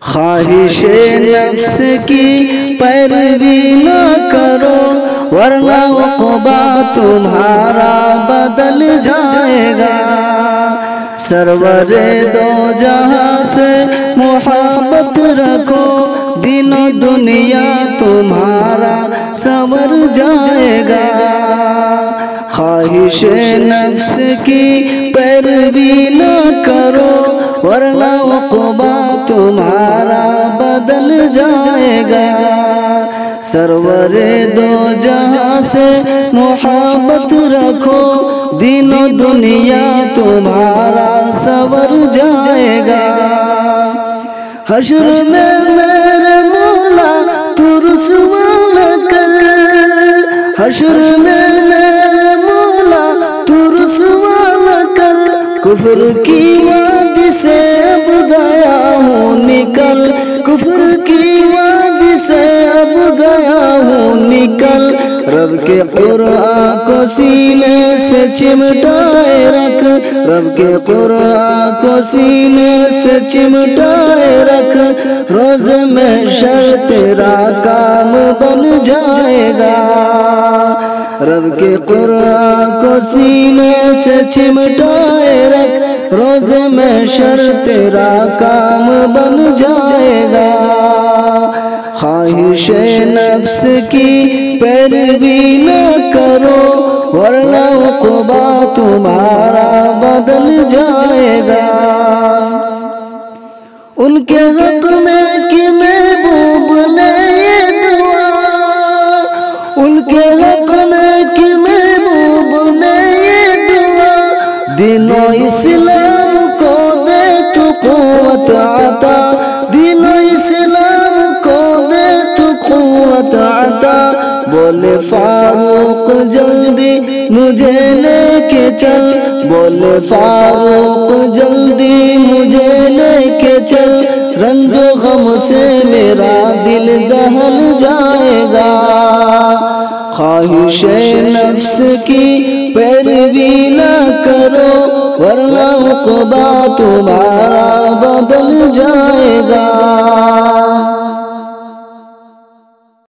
خواہش نفس کی پیروی نہ کرو ورنہ عقبہ تمہارا بدل جائے گا۔ سرور دو جہاں سے محبت رکھو، دین و دنیا تمہارا سنور جائے گا۔ خواہش نفس کی پیروی نہ کرو ورنہ عقبہ تمہارا بدل جائے گا۔ سرور دو جہاں سے محبت رکھو، دین و دنیا تمہارا سنور جائے گا۔ حشر میں میرے مولا تو رسوا نہ کر، حشر میں میرے مولا تو رسوا نہ کر، کفر کی وادی سے اب گیا ہوں نکل، کفر کی وادی سے اب گیا ہوں نکل۔ رب کے قرآن کو سینے سے چمٹائے رکھ، رب کے قرآن کو سینے سے چمٹائے رکھ، روز محشر تیرا کام بن جائے گا۔ رب کے قرآن کو سینے سے چمٹائے رکھ، روز محشر تیرا کام بن جائے گا۔ خواہش نفس کی پیروی نہ کرو ورنہ عقبہ تمہارا بدل جائے گا۔ ان کے حق میں کہ محبوب نے یہ دعا، ان کے حق میں کہ محبوب نے یہ دعا، دین و اسلام کو دے تو قوت عطا، دین و اسلام کو دے تو قوت عطا۔ بولے فاروق جلدی مجھے لے کے چل، بولے فاروق جلدی مجھے لے کے چل، رنج و غم سے میرا دل دہل جائے گا۔ خواہش نفس کی پیروی نہ کرو ورنہ عقبہ تمہارا بدل جائے گا۔